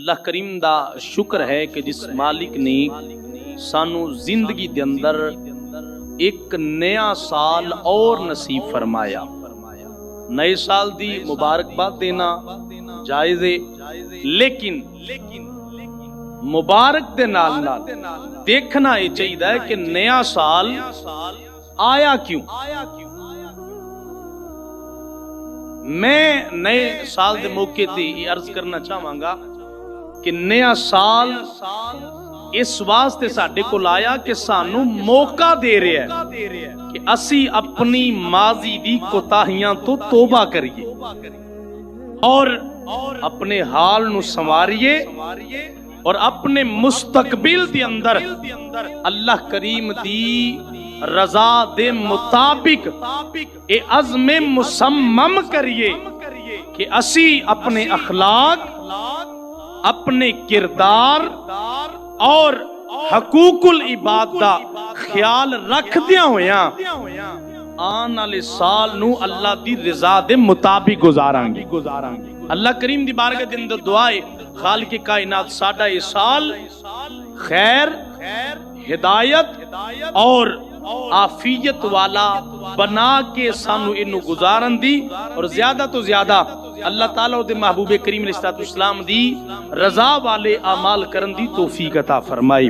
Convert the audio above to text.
اللہ کریم دا شکر ہے کہ جس مالک نے سانو زندگی دے اندر ایک نیا سال اور نصیب فرمایا۔ نئے سال دی مبارکباد دینا جائز ہے، لیکن مبارک دے نال نال دیکھنا یہ چاہیے کہ نیا سال آیا کیوں۔ میں نئے سال دے موقع تے یہ عرض کرنا چاہواں گا کہ نیا سال اس واسطے ساڈے کول آیا کہ سانو موقع دے رہا ہے کہ اسی اپنی ماضی دی کوتاہیاں تو توبہ کریے اور اپنے حال نو سنواریے اور اپنے مستقبل دے اندر اللہ کریم دی رضا دے مطابق اے عزم مصمم کریے کہ اسی اپنے اخلاق، اپنے کردار اور حقوق العباد دا خیال رکھ دیا ہویا آن والے سال نو اللہ دی رضا دے مطابق گزاراں گے۔ اللہ کریم دی بارگاہ دے اندر دعائے خالق کائنات ساڈا یہ سال خیر، ہدایت اور عافیت والا بنا کے سانو انو گزارن دی اور زیادہ تو زیادہ اللہ تعالیٰ دے محبوب کریم علیہ السلام دی رضا والے اعمال کرن دی توفیق عطا فرمائی۔